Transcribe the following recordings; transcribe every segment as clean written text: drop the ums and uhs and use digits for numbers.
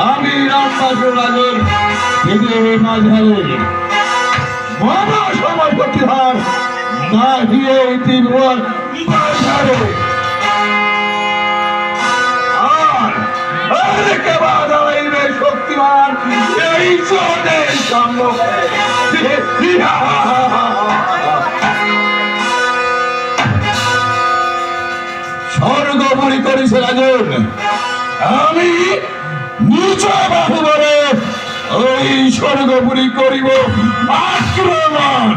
আমি রামবাসুর রাজন পৃথিবীর মাঝারে মহা সময় প্রতিহার না দিয়ে তিনবার মাঝারে আর কে বাধা হইবে শক্তিমান এই জনের সম্মুখে। স্বর্গপুরী করেছে রাজন, আমি নিজ বাহু বলে ওই স্বর্গপুরী করিব আক্রমণ।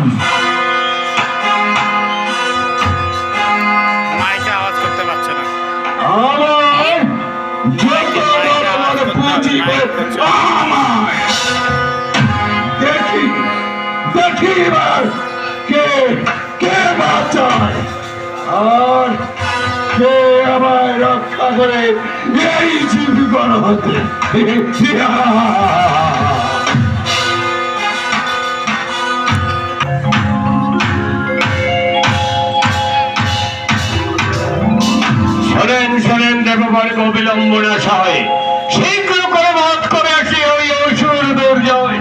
আমার যত বড় বড় পুঁজি আমায় দেখি দেখি এবার কে কে বাঁচায় আর কে আমায় রক্ষা করে এই জীবন হতে। শোনেন শোনেন দেববর্গ অবিলম্ব না সহায়, শীঘ্র করে বধ করে আসি ওই অসুর দুর্জয়।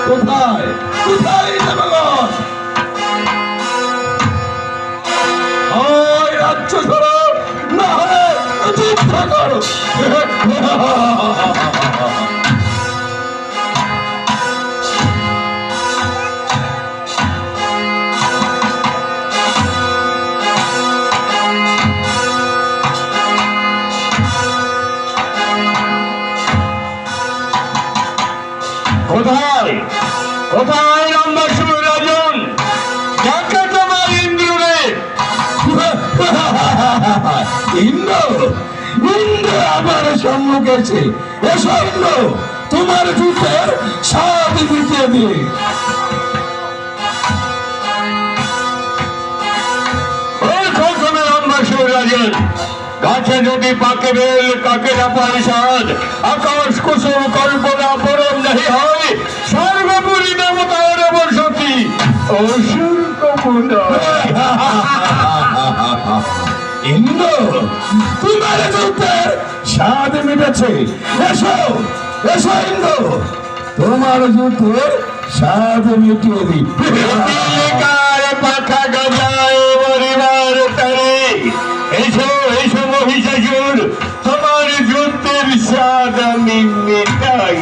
কোথায় কোথায় দেবগণ? ওই রাজ্য ধরো, না হলে যুদ্ধ করো। কোথায় কোথায় রামবাসুর রাজন? যাকে তোমার ইন্দ্র রে। ইন্দ্র ইন্দ্র আমার সম্মুখে আছে। এসো ইন্দ্র, তোমার যুদ্ধের স্বাদ মিটিয়ে দিয়ে। রামবাসুর রাজন, গাছে যদি পাকে বেল কাকে না পায় সাদ, আকাশ কুসুম কল্পনা পরম নাহি হয়, সর্বপুরী দেবতার বসতি অসুর কমুনা। ইন্দ্র তোমার যুদ্ধের স্বাদ মিটেছে। এসো এসো ইন্দ্র, তোমার যুদ্ধের স্বাদ মিটিয়ে দিই। পাখা গজায় পরিবার তারে, এসো এসো মহিষাসুর, তোমার যুদ্ধের স্বাদ আমি মেটাই।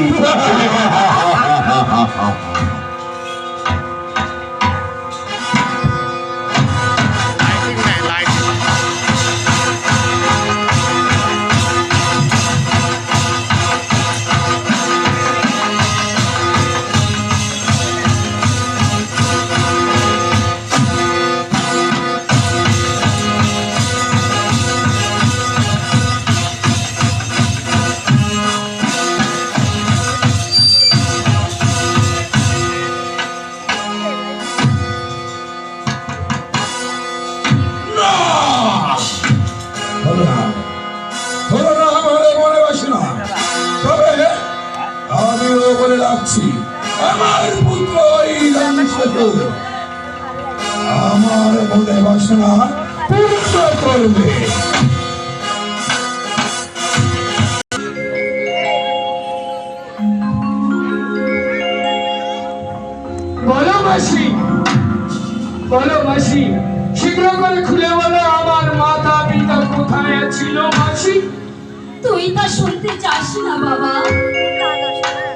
আমার পুত্র আমার মনে বাসনা পূর্ণ করবে। বলো মাসি, বলো মাসি, শীঘ্র করে খুলে বলো আমার মাতা পিতা কোথায় ছিল মাসি? তুই তা শুনতে চাস না বাবা?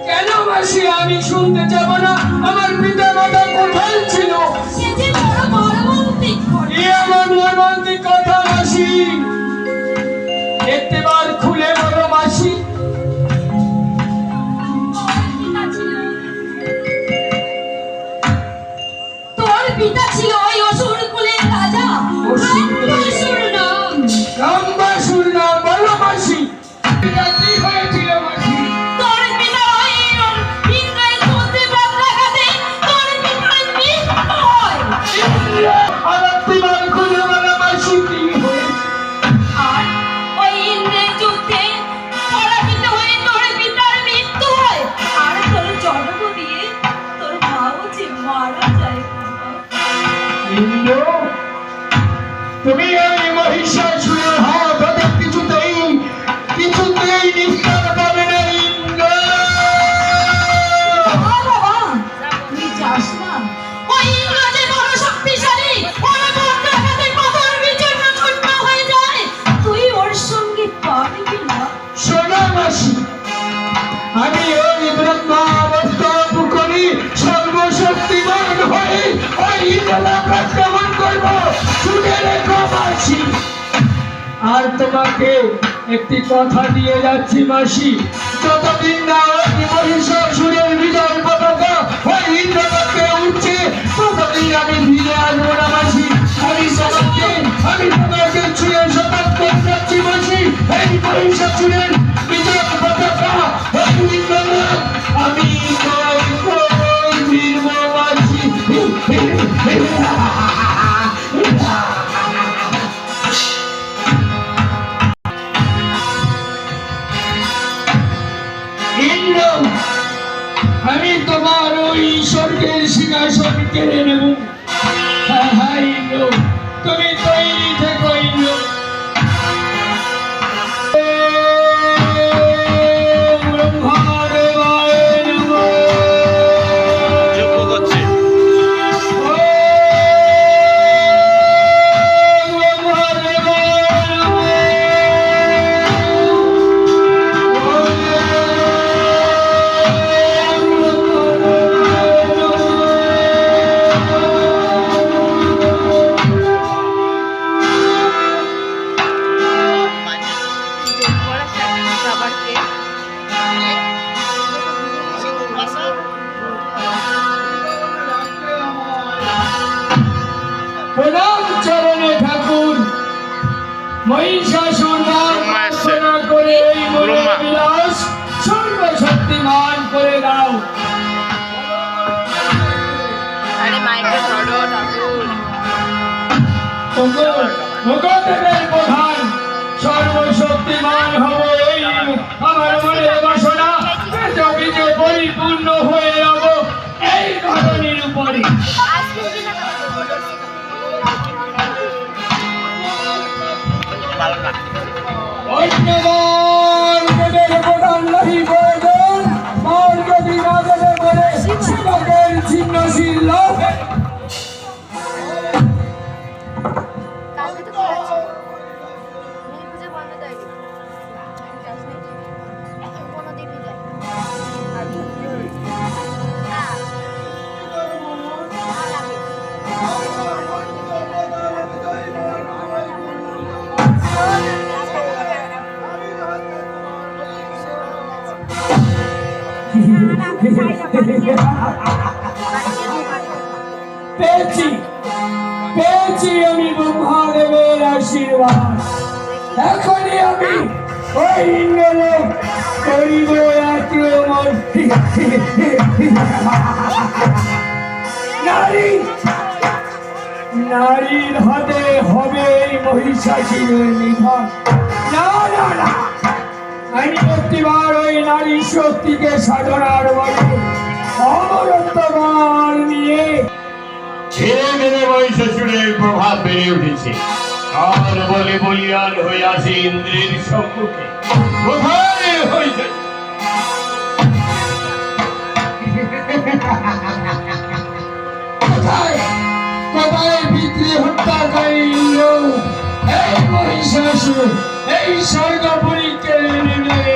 কেন মাসি আমি শুনতে যাব না? আমার পিতা মাতা কোথায় ছিল? সে যে বড় মর্মান্তিক ঘটনা। এমন মর্মান্তিক কথা মাসি, একটিবার খুলে বলো মাসি। তোর পিতা ছিল ওই অসুর কুলের রাজা রামবাসুর নাম। রামবাসুর নাম বলো মাসি, পিতা কি হয়েছিল মাসি? তোর পিতা ওই ইন্দ্রের পুত্রে পাতলাঘাতে কেমন করবো শুনে রেখো মাসি। আর তোমাকে একটি কথা দিয়ে যাচ্ছি মাসি, যতদিন না ওই মহিষাসুরের বিজয় পতাকা ওই ইন্দ্রলোকে উঠছে ততদিন আমি ফিরে আসবো না মাসি। আমি তোমাকে ছুঁয়ে শপথ করে যাচ্ছি মাসি, এই মহিষাসুরের বিজয় পতাকা ওই ইন্দ্রলোক আমি ফিরবো মাসি। ইন্দ্র, আমি তোমার ওই স্বর্গের সিংহাসন কেড়ে নেব। হ্যাঁ হ্যাঁ ইন্দ্র, তুমি তৈরি থেকো ইন্দ্র। ব্রহ্মাদেবায় নমঃ। যোগ্য করছে প্রণাম চরণে ঠাকুর। মহিষাসুর ব্রহ্মা এসছে। রচনা করে এই ব্রহ্মা। বিলাস সর্বশক্তিমান করে দাও। আরে মাইকে ধরো ঠাকুর। ভগবানের প্রধান সর্বশক্তিমান হব এই আমার মনের বাসনা, যদি যে পরিপূর্ণ হয়ে যাব এই ঘটনার উপরে। ধন্যবাদ দেবের প্রধান নাহি প্রয়োজন, আর যদি না দেবে বলে সেবকের ছিন্নশীল লোক। কালকে তো খোলা ছিল। নীল পুজো বন্ধ দেয়নি। যাস নাকি? এখন কোনো দিনই যায়। আর পুজো হয়েছে। না। না লাগে। পেয়েছি পেয়েছি আমি ব্রহ্মাদেবের আশীর্বাদ। এখনই আমি ওই ইন্দ্রলোক করিব আক্রমণ। নারী নারীর হাতে হবে এই মহিষাসুরের নিধন। না না না, আমি একটিবার ওই নারী শক্তিকে সাধনার বলে অমরত্ববার নিয়ে ধীরে ধীরে মহিষাসুরের প্রভাব বেড়ে উঠেছে। আর বলে বলিয়ান হয়ে আসে ইন্দ্রের সম্মুখে। কোথায় হয়েছে? কোথায় কোথায় পিতৃ হত্যাকারী ইন্দ্র, এই মহিষাসুর এই স্বর্গপুরী কেড়ে নেবে।